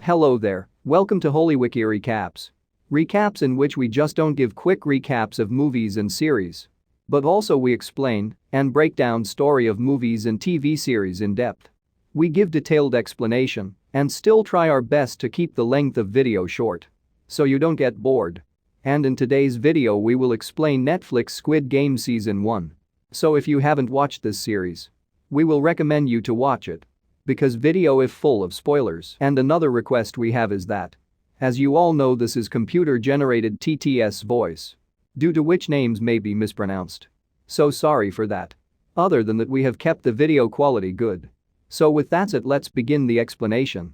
Hello there, welcome to HolyWiki Recaps. Recaps in which we just don't give quick recaps of movies and series. But also we explain and break down story of movies and TV series in depth. We give detailed explanation and still try our best to keep the length of video short. So you don't get bored. And in today's video we will explain Netflix Squid Game Season 1. So if you haven't watched this series, we will recommend you to watch it. Because video is full of spoilers. And another request we have is that, as you all know, this is computer-generated TTS voice, due to which names may be mispronounced. So sorry for that. Other than that, we have kept the video quality good. So with that said, let's begin the explanation.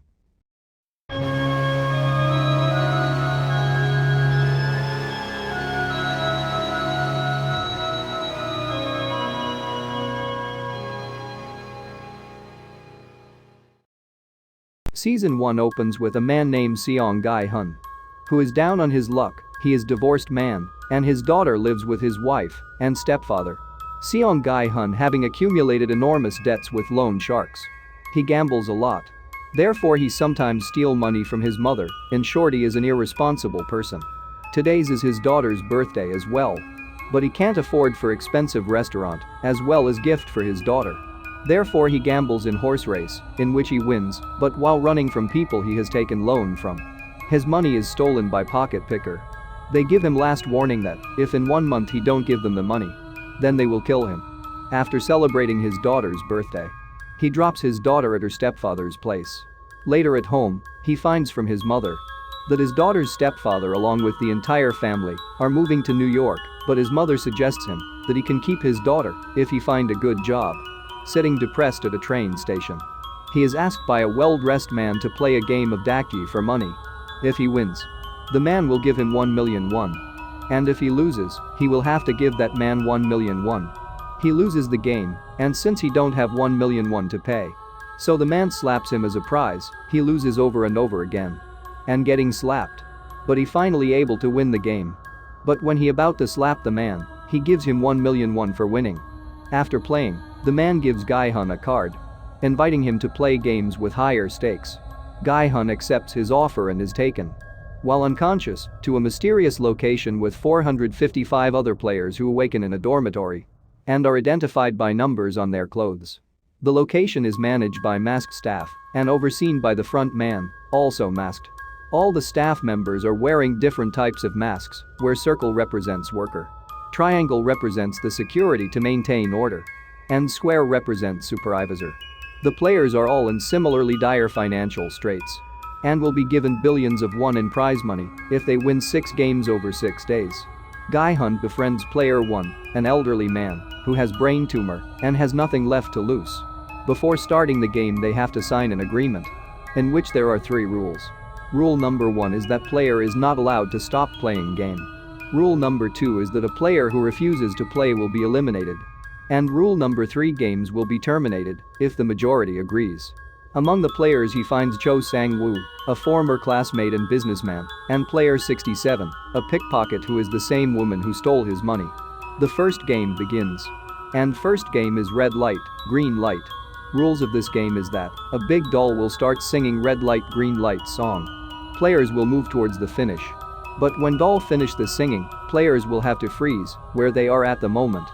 Season 1 opens with a man named Seong Gi-hun, who is down on his luck. He is a divorced man, and his daughter lives with his wife and stepfather. Seong Gi-hun having accumulated enormous debts with loan sharks. He gambles a lot. Therefore he sometimes steals money from his mother. In short, he is an irresponsible person. Today's is his daughter's birthday as well. But he can't afford for expensive restaurant as well as gift for his daughter. Therefore he gambles in horse race, in which he wins, but while running from people he has taken loan from. His money is stolen by pocket picker. They give him last warning that, if in 1 month he don't give them the money, then they will kill him. After celebrating his daughter's birthday, he drops his daughter at her stepfather's place. Later at home, he finds from his mother that his daughter's stepfather along with the entire family are moving to New York, but his mother suggests him that he can keep his daughter if he find a good job. Sitting depressed at a train station, he is asked by a well-dressed man to play a game of daki for money. If he wins, the man will give him 1 million won. And if he loses, he will have to give that man 1 million won. He loses the game, and since he don't have 1 million won to pay, so the man slaps him as a prize. He loses over and over again and getting slapped, but he finally able to win the game. But when he about to slap the man, he gives him 1 million won for winning. After playing, the man gives Gi-hun a card, inviting him to play games with higher stakes. Gi-hun accepts his offer and is taken, while unconscious, to a mysterious location with 455 other players who awaken in a dormitory and are identified by numbers on their clothes. The location is managed by masked staff and overseen by the front man, also masked. All the staff members are wearing different types of masks, where circle represents worker, triangle represents the security to maintain order, and square represents supervisor. The players are all in similarly dire financial straits and will be given billions of won in prize money if they win 6 games over 6 days. Gi-hun befriends player 1, an elderly man who has brain tumor and has nothing left to lose. Before starting the game they have to sign an agreement in which there are 3 rules. Rule number 1 is that player is not allowed to stop playing game. Rule number 2 is that a player who refuses to play will be eliminated. And rule number 3, games will be terminated if the majority agrees. Among the players he finds Cho Sang-woo, a former classmate and businessman, and player 67, a pickpocket who is the same woman who stole his money. The first game begins. And first game is red light, green light. Rules of this game is that a big doll will start singing red light green light song. Players will move towards the finish. But when doll finish the singing, players will have to freeze where they are at the moment.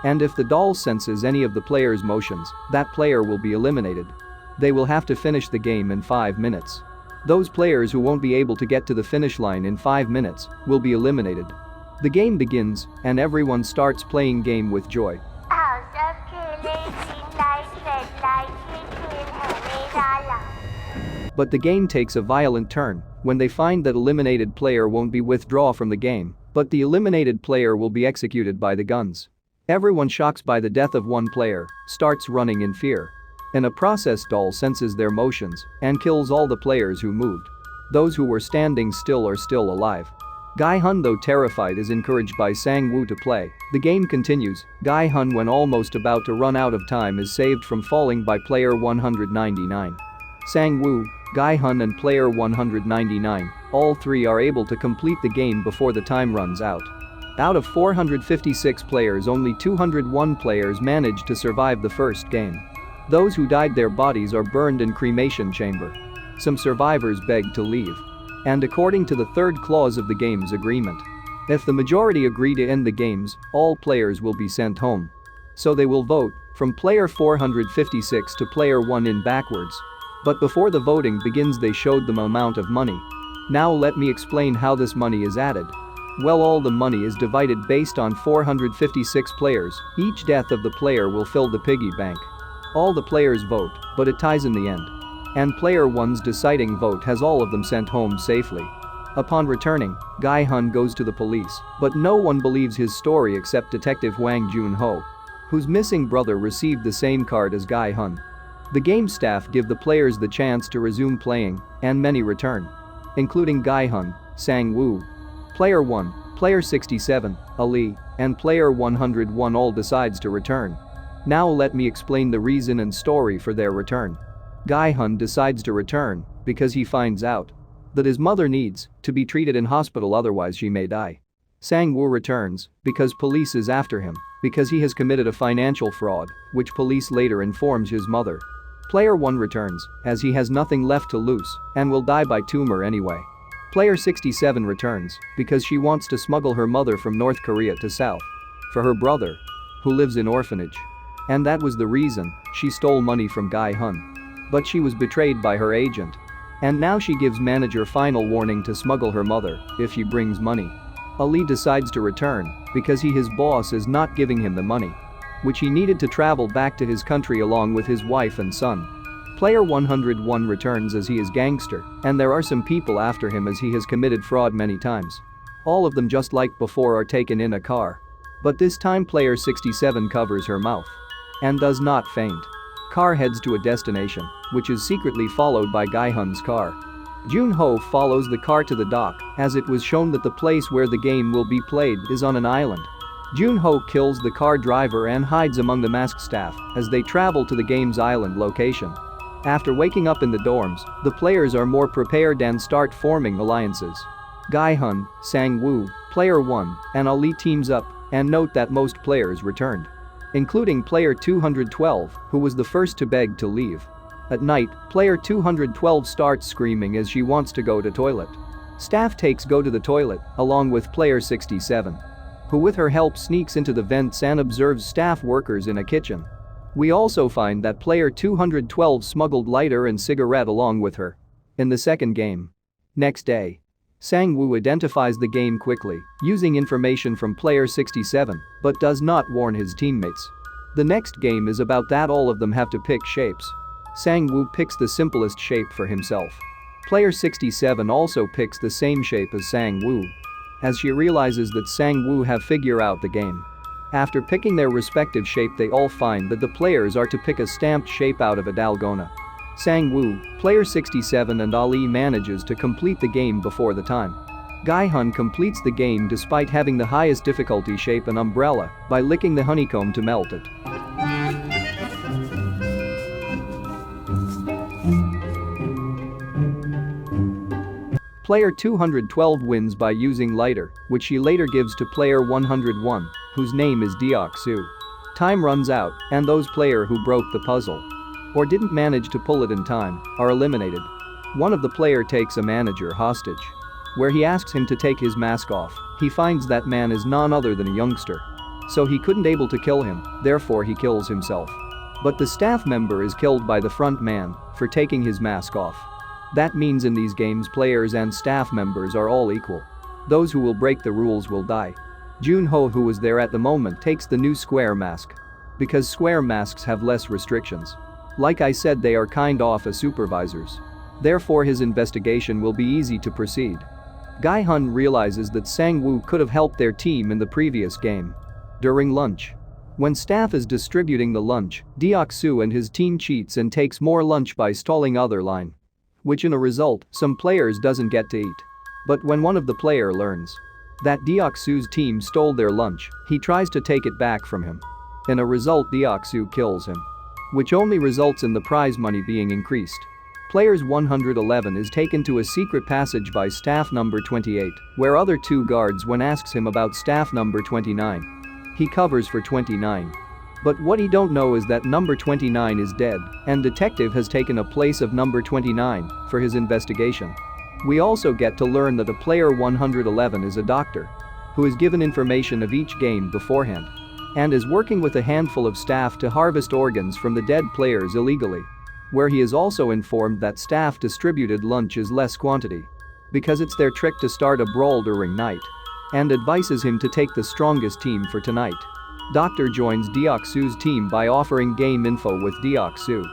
And if the doll senses any of the player's motions, that player will be eliminated. They will have to finish the game in 5 minutes. Those players who won't be able to get to the finish line in 5 minutes will be eliminated. The game begins, and everyone starts playing game with joy. But the game takes a violent turn when they find that eliminated player won't be withdraw from the game, but the eliminated player will be executed by the guns. Everyone shocked by the death of one player starts running in fear. In a process, doll senses their motions and kills all the players who moved. Those who were standing still are still alive. Gi-hun, though terrified, is encouraged by Sang-woo to play. The game continues. Gi-hun, when almost about to run out of time, is saved from falling by player 199. Sang-woo, Gi-hun and player 199, all 3 are able to complete the game before the time runs out. Out of 456 players, only 201 players managed to survive the first game. Those who died, their bodies are burned in cremation chamber. Some survivors begged to leave. And according to the third clause of the game's agreement, if the majority agree to end the games, all players will be sent home. So they will vote from player 456 to player 1 in backwards. But before the voting begins, they showed them amount of money. Now let me explain how this money is added. Well, all the money is divided based on 456 players. Each death of the player will fill the piggy bank. All the players vote, but it ties in the end. And player 1's deciding vote has all of them sent home safely. Upon returning, Guy Hun goes to the police, but no one believes his story except Detective Wang Junho, whose missing brother received the same card as Guy Hun. The game staff give the players the chance to resume playing, and many return, including Guy Hun, Sang Woo, Player 1, Player 67, Ali, and Player 101 all decides to return. Now let me explain the reason and story for their return. Guy Hun decides to return because he finds out that his mother needs to be treated in hospital, otherwise she may die. Sang Woo returns because police is after him because he has committed a financial fraud, which police later informs his mother. Player 1 returns as he has nothing left to lose and will die by tumor anyway. Player 67 returns because she wants to smuggle her mother from North Korea to South for her brother, who lives in orphanage. And that was the reason she stole money from Guy Hun. But she was betrayed by her agent. And now she gives manager final warning to smuggle her mother if she brings money. Ali decides to return because his boss is not giving him the money, which he needed to travel back to his country along with his wife and son. Player 101 returns as he is gangster, and there are some people after him as he has committed fraud many times. All of them, just like before, are taken in a car. But this time player 67 covers her mouth and does not faint. Car heads to a destination, which is secretly followed by Guy Hun's car. Junho follows the car to the dock as it was shown that the place where the game will be played is on an island. Junho kills the car driver and hides among the masked staff as they travel to the game's island location. After waking up in the dorms, the players are more prepared and start forming alliances. Guy Hun, Sang Woo, Player 1, and Ali teams up and note that most players returned, including Player 212, who was the first to beg to leave. At night, Player 212 starts screaming as she wants to go to toilet. Staff go to the toilet along with Player 67, who with her help sneaks into the vents and observes staff workers in a kitchen. We also find that Player 212 smuggled lighter and cigarette along with her in the second game. Next day, Sang Woo identifies the game quickly, using information from Player 67, but does not warn his teammates. The next game is about that all of them have to pick shapes. Sang Woo picks the simplest shape for himself. Player 67 also picks the same shape as Sang Woo, as she realizes that Sang Woo have figured out the game. After picking their respective shape, they all find that the players are to pick a stamped shape out of a dalgona. Sang Woo, Player 67 and Ali manages to complete the game before the time. Guy Hun completes the game despite having the highest difficulty shape, an umbrella, by licking the honeycomb to melt it. Player 212 wins by using lighter, which she later gives to Player 101, whose name is Deok-soo. Time runs out, and those player who broke the puzzle or didn't manage to pull it in time are eliminated. One of the player takes a manager hostage, where he asks him to take his mask off. He finds that man is none other than a youngster, so he couldn't able to kill him, therefore he kills himself. But the staff member is killed by the front man for taking his mask off. That means in these games players and staff members are all equal. Those who will break the rules will die. Junho, who was there at the moment, takes the new square mask because square masks have less restrictions. Like I said, they are kind of as supervisors. Therefore his investigation will be easy to proceed. Guy Hun realizes that Sang Woo could have helped their team in the previous game. During lunch, when staff is distributing the lunch, Deok-soo and his team cheats and takes more lunch by stalling other line, which in a result some players doesn't get to eat. But when one of the player learns that Deok-soo's team stole their lunch, he tries to take it back from him. In a result, Deok-soo kills him, which only results in the prize money being increased. Players 111 is taken to a secret passage by staff number 28, where other two guards when asks him about staff number 29. He covers for 29. But what he don't know is that number 29 is dead, and detective has taken a place of number 29 for his investigation. We also get to learn that the player 111 is a doctor who is given information of each game beforehand and is working with a handful of staff to harvest organs from the dead players illegally, where he is also informed that staff distributed lunch is less quantity because it's their trick to start a brawl during night, and advises him to take the strongest team for tonight. Doctor joins Deok-soo's team by offering game info with Deok-soo.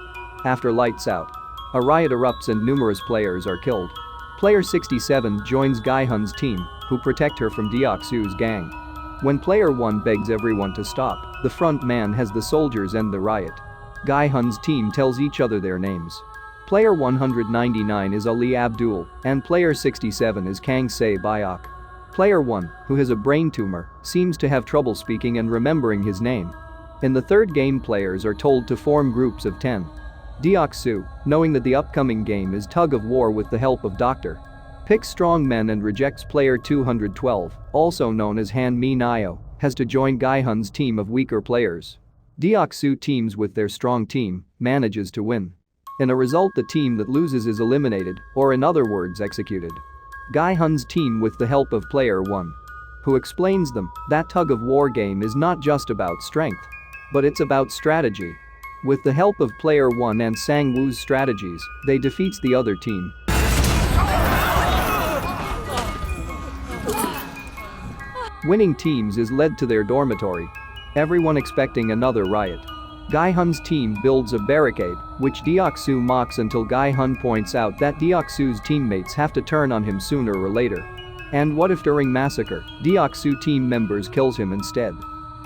After lights out, a riot erupts and numerous players are killed. Player 67 joins Gai-hun's team, who protect her from Deok-soo's gang. When player 1 begs everyone to stop, the front man has the soldiers end the riot. Gai-hun's team tells each other their names. Player 199 is Ali Abdul, and player 67 is Kang Se-byok. Player 1, who has a brain tumor, seems to have trouble speaking and remembering his name. In the third game, players are told to form groups of 10. Deok-soo, knowing that the upcoming game is tug of war with the help of Dr. picks strong men and rejects player 212, also known as Han Mi-nyo, has to join Gai-hun's team of weaker players. Deok-soo teams with their strong team, manages to win. In a result, the team that loses is eliminated, or in other words executed. Gai-hun's team with the help of player 1, who explains them that tug of war game is not just about strength, but it's about strategy. With the help of player 1 and Sang-woo's strategies, they defeats the other team. Winning teams is led to their dormitory, everyone expecting another riot. Gai-hun's team builds a barricade, which Deok-soo mocks until Gai-hun points out that Deok-soo's teammates have to turn on him sooner or later. And what if during massacre, Deok-soo team members kills him instead,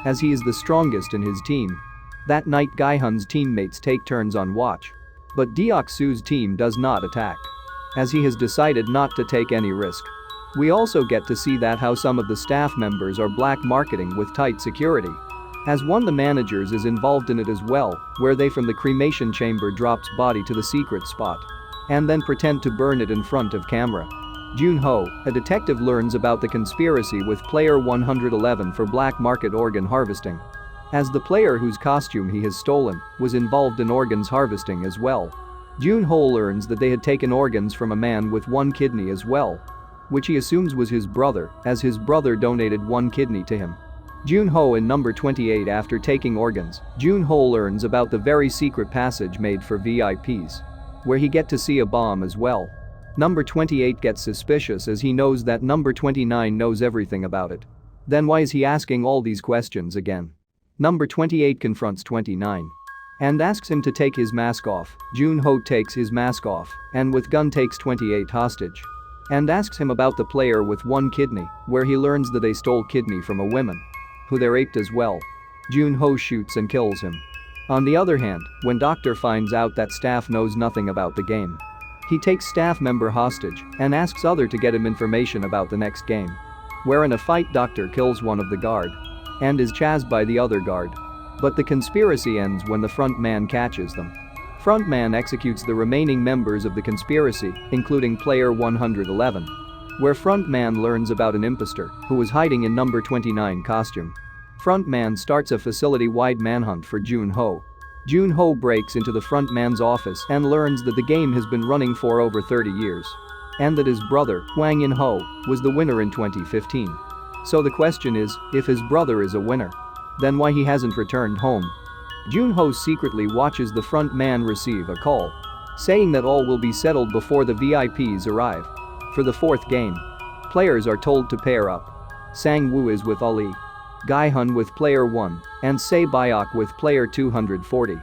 as he is the strongest in his team. That night, Gai-hun's teammates take turns on watch. But Deok-soo's team does not attack, as he has decided not to take any risk. We also get to see that how some of the staff members are black marketing with tight security, as one of the managers is involved in it as well, where they from the cremation chamber drops body to the secret spot and then pretend to burn it in front of camera. Jun-ho, a detective, learns about the conspiracy with player 111 for black market organ harvesting, as the player whose costume he has stolen was involved in organs harvesting as well. Jun-ho learns that they had taken organs from a man with one kidney as well, which he assumes was his brother, as his brother donated one kidney to him. Jun-ho in number 28. After taking organs, Jun-ho learns about the very secret passage made for VIPs, where he get to see a bomb as well. Number 28 gets suspicious as he knows that number 29 knows everything about it. Then why is he asking all these questions again? Number 28 confronts 29 and asks him to take his mask off. Jun-ho takes his mask off and with gun takes 28 hostage and asks him about the player with one kidney, where he learns that they stole kidney from a woman who they raped as well. Jun-ho shoots and kills him. On the other hand, when Doctor finds out that staff knows nothing about the game, he takes staff member hostage and asks other to get him information about the next game, where in a fight Doctor kills one of the guard and is chased by the other guard. But the conspiracy ends when the front man catches them. Front man executes the remaining members of the conspiracy, including player 111, where front man learns about an imposter who was hiding in number 29 costume. Front man starts a facility-wide manhunt for Jun-ho. Jun-ho breaks into the front man's office and learns that the game has been running for over 30 years and that his brother, Hwang In-ho, was the winner in 2015. So the question is, if his brother is a winner, then why he hasn't returned home? Jun-ho secretly watches the front man receive a call saying that all will be settled before the VIPs arrive. For the fourth game, players are told to pair up. Sang-woo is with Ali, Gai-hun with player 1, and Se-byok with player 240.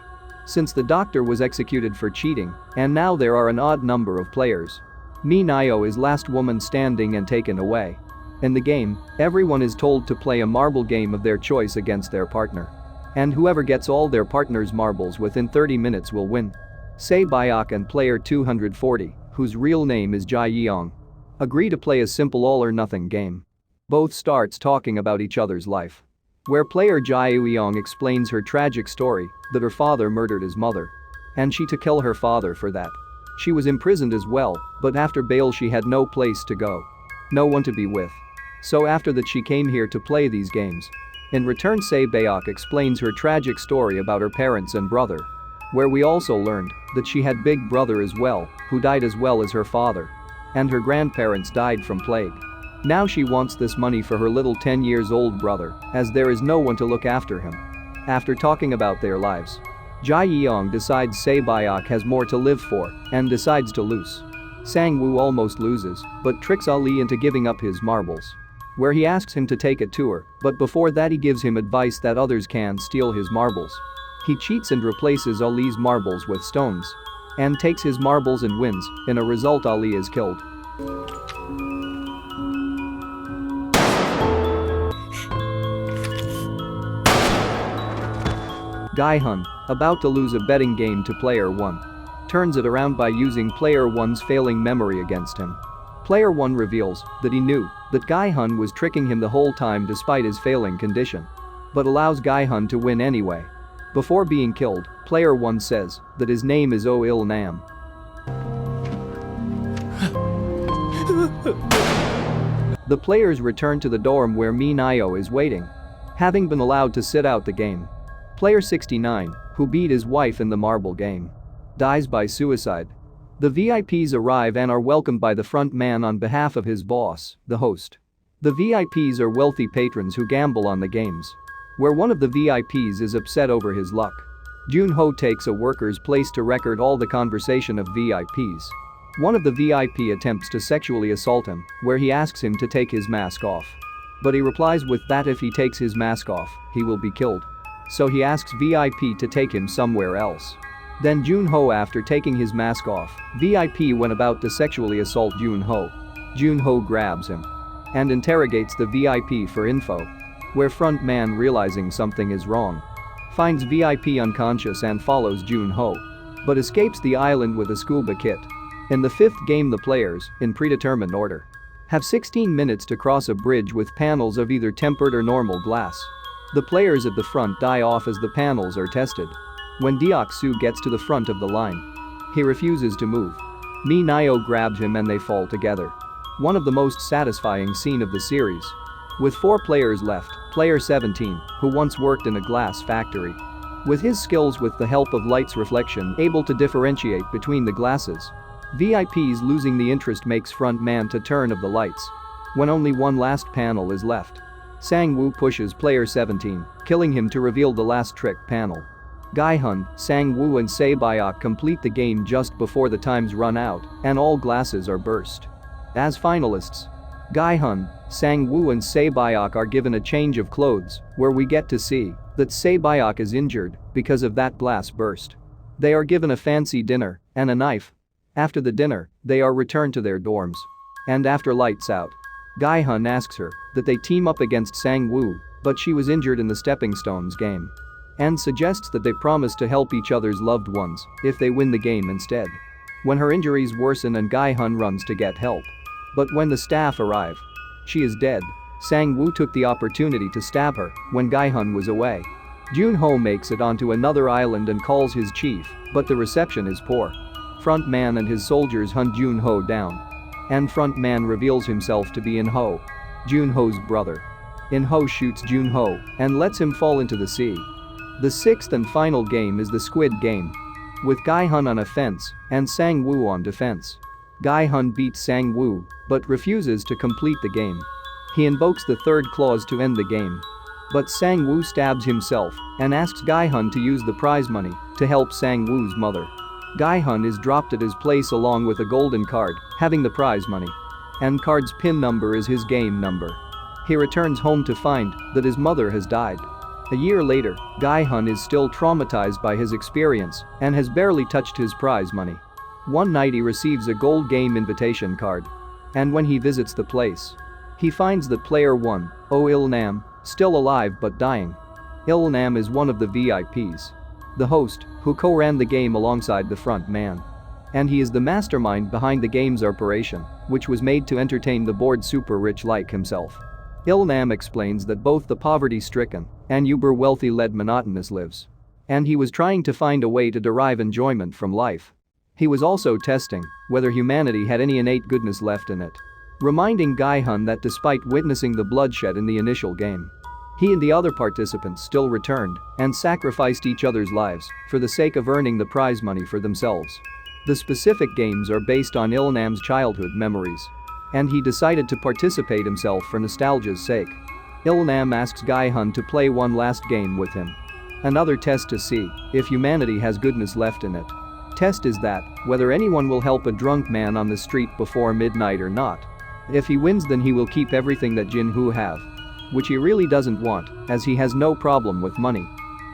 Since the doctor was executed for cheating, and now there are an odd number of players, Mi-nyo is last woman standing and taken away. In the game, everyone is told to play a marble game of their choice against their partner, and whoever gets all their partner's marbles within 30 minutes will win. Se-byok and player 240, whose real name is Jae-yeong, agree to play a simple all-or-nothing game. Both starts talking about each other's life, where player Jae-yeong explains her tragic story that her father murdered his mother, and she to kill her father for that. She was imprisoned as well, but after bail she had no place to go, no one to be with. So after that she came here to play these games. In return, Se-bayok explains her tragic story about her parents and brother, where we also learned that she had big brother as well, who died as well as her father. And her grandparents died from plague. Now she wants this money for her little 10 years old brother, as there is no one to look after him. After talking about their lives, Jae-young decides Se-bayok has more to live for and decides to lose. Sang-woo almost loses, but tricks Ali into giving up his marbles, where he asks him to take a tour, but before that he gives him advice that others can steal his marbles. He cheats and replaces Ali's marbles with stones and takes his marbles and wins. In a result, Ali is killed. Gae-hun, about to lose a betting game to Player 1, turns it around by using Player 1's failing memory against him. Player 1 reveals that he knew that Gae-hun was tricking him the whole time despite his failing condition, but allows Gae-hun to win anyway. Before being killed, Player 1 says that his name is Oh-il-nam. The players return to the dorm where Min-io is waiting, having been allowed to sit out the game. Player 69, who beat his wife in the marble game, dies by suicide. The VIPs arrive and are welcomed by the front man on behalf of his boss, the host. The VIPs are wealthy patrons who gamble on the games, where one of the VIPs is upset over his luck. Jun-ho takes a worker's place to record all the conversation of VIPs. One of the VIP attempts to sexually assault him, where he asks him to take his mask off. But he replies with that if he takes his mask off, he will be killed. So he asks VIP to take him somewhere else. Then Jun-ho, after taking his mask off, VIP went about to sexually assault Jun-ho. Jun-ho grabs him and interrogates the VIP for info, where front man, realizing something is wrong, finds VIP unconscious and follows Jun-ho, but escapes the island with a scuba kit. In the fifth game, the players, in predetermined order, have 16 minutes to cross a bridge with panels of either tempered or normal glass. The players at the front die off as the panels are tested. When Deok-soo gets to the front of the line, he refuses to move. Min-io grabs him and they fall together. One of the most satisfying scene of the series. With 4 players left, Player 17, who once worked in a glass factory, with his skills with the help of light's reflection able to differentiate between the glasses. VIPs losing the interest makes front man to turn of the lights. When only one last panel is left, Sang-woo pushes Player 17, killing him to reveal the last trick panel. Gae-hun, Sang-woo and Se-bayok complete the game just before the times run out and all glasses are burst. As finalists, Gae-hun, Sang-woo and Se-bayok are given a change of clothes, where we get to see that Se-bayok is injured because of that glass burst. They are given a fancy dinner and a knife. After the dinner, they are returned to their dorms. And after lights out, Gae-hun asks her that they team up against Sang-woo, but she was injured in the Stepping Stones game, and suggests that they promise to help each other's loved ones if they win the game instead. When her injuries worsen and Gae-hun runs to get help, but when the staff arrive, she is dead. Sang-woo took the opportunity to stab her when Gae-hun was away. Jun-ho makes it onto another island and calls his chief, but the reception is poor. Front man and his soldiers hunt Jun-ho down, and front man reveals himself to be In-ho, Jun-ho's brother. In-ho shoots Jun-ho and lets him fall into the sea. The sixth and final game is the Squid Game, with Gae-hun on offense and Sang-woo on defense. Gae-hun beats Sang-woo but refuses to complete the game. He invokes the third clause to end the game, but Sang-woo stabs himself and asks Gae-hun to use the prize money to help Sang-woo's mother. Gae-hun is dropped at his place along with a golden card having the prize money, and card's pin number is his game number. He returns home to find that his mother has died. A year later, Gae-hun is still traumatized by his experience and has barely touched his prize money. One night he receives a gold game invitation card, and when he visits the place, he finds that Player 1, Oh-il-nam, still alive but dying. Il-nam is one of the VIPs, the host, who co-ran the game alongside the front man. And he is the mastermind behind the game's operation, which was made to entertain the bored super rich like himself. Il-nam explains that both the poverty-stricken and uber-wealthy led monotonous lives, and he was trying to find a way to derive enjoyment from life. He was also testing whether humanity had any innate goodness left in it, reminding Gae-hun that despite witnessing the bloodshed in the initial game, He and the other participants still returned and sacrificed each other's lives for the sake of earning the prize money for themselves. The specific games are based on Ilnam's childhood memories. And he decided to participate himself for nostalgia's sake. Ilnam asks Gai-hun to play one last game with him. Another test to see if humanity has goodness left in it. Test is that whether anyone will help a drunk man on the street before midnight or not. If he wins, then he will keep everything that Jin-Hoo have. Which he really doesn't want, as he has no problem with money.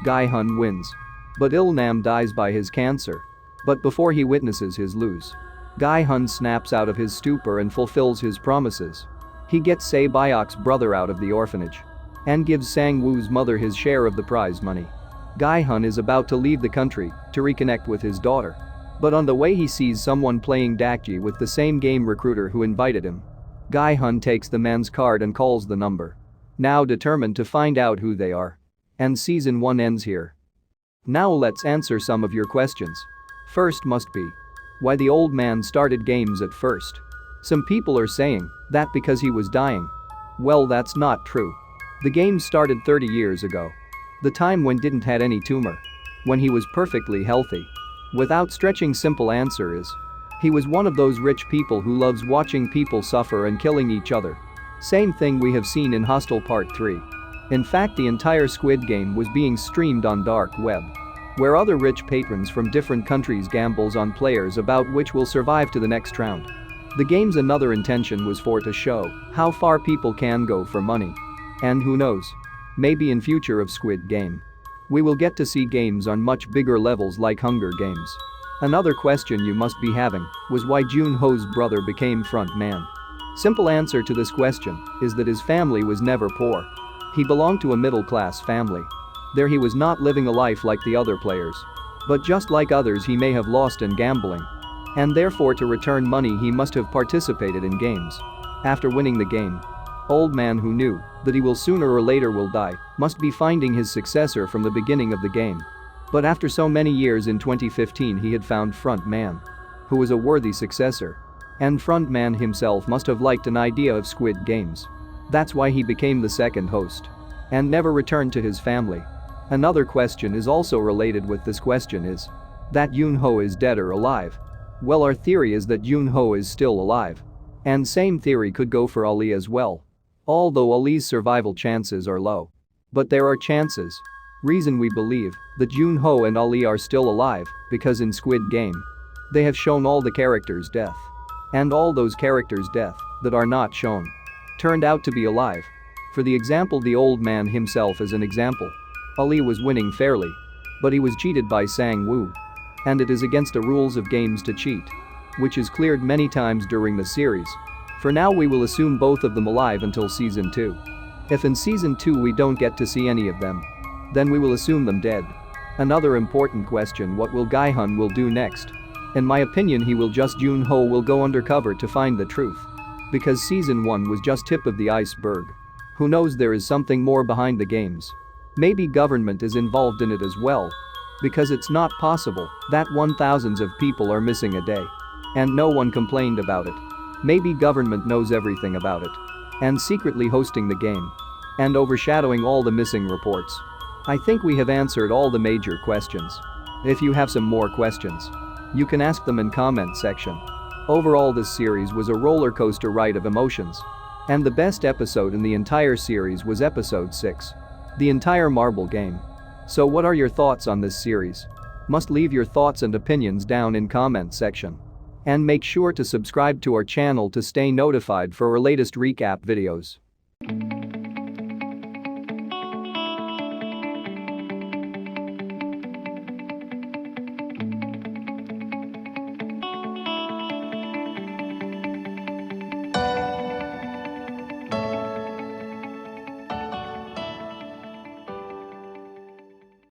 Gai-hun wins. But Ilnam dies by his cancer. But before he witnesses his lose, Gai-hun snaps out of his stupor and fulfills his promises. He gets Se-byok's brother out of the orphanage. And gives Sang-woo's mother his share of the prize money. Gai-hun is about to leave the country to reconnect with his daughter. But on the way he sees someone playing dakji with the same game recruiter who invited him. Gai-hun takes the man's card and calls the number. Now determined to find out who they are. And season 1 ends here. Now let's answer some of your questions. First must be why the old man started games at first. Some people are saying that because he was dying. Well, that's not true. The game started 30 years ago. The time when didn't had any tumor. When he was perfectly healthy. Without stretching, simple answer is he was one of those rich people who loves watching people suffer and killing each other. Same thing we have seen in Hostel Part 3. In fact, the entire Squid Game was being streamed on dark web, where other rich patrons from different countries gambles on players about which will survive to the next round. The game's another intention was for to show how far people can go for money. And who knows? Maybe in future of Squid Game, we will get to see games on much bigger levels like Hunger Games. Another question you must be having was why Jun-ho's brother became front man. Simple answer to this question is that his family was never poor. He belonged to a middle-class family. There he was not living a life like the other players. But just like others, he may have lost in gambling. And therefore, to return money, he must have participated in games. After winning the game, old man who knew that he will sooner or later will die must be finding his successor from the beginning of the game. But after so many years, in 2015 he had found front man, who was a worthy successor. And front man himself must have liked an idea of Squid Games. That's why he became the second host. And never returned to his family. Another question is also related with this question is that Jun-ho is dead or alive. Well, our theory is that Jun-ho is still alive. And same theory could go for Ali as well. Although Ali's survival chances are low. But there are chances. Reason we believe that Jun-ho and Ali are still alive because in Squid Game, they have shown all the characters' death. And all those characters' death that are not shown turned out to be alive. For the example, the old man himself as an example. Ali was winning fairly. But he was cheated by Sang-woo. And it is against the rules of games to cheat. Which is cleared many times during the series. For now we will assume both of them alive until season 2. If in season 2 we don't get to see any of them, then we will assume them dead. Another important question: what will Gai-hun will do next? In my opinion, he will just Jun-ho will go undercover to find the truth. Because season 1 was just tip of the iceberg. Who knows, there is something more behind the games. Maybe government is involved in it as well. Because it's not possible that thousands of people are missing a day. And no one complained about it. Maybe government knows everything about it. And secretly hosting the game. And overshadowing all the missing reports. I think we have answered all the major questions. If you have some more questions, you can ask them in comment section. Overall, this series was a roller coaster ride of emotions. And the best episode in the entire series was episode 6. The entire marble game. So what are your thoughts on this series? Must leave your thoughts and opinions down in comment section. And make sure to subscribe to our channel to stay notified for our latest recap videos.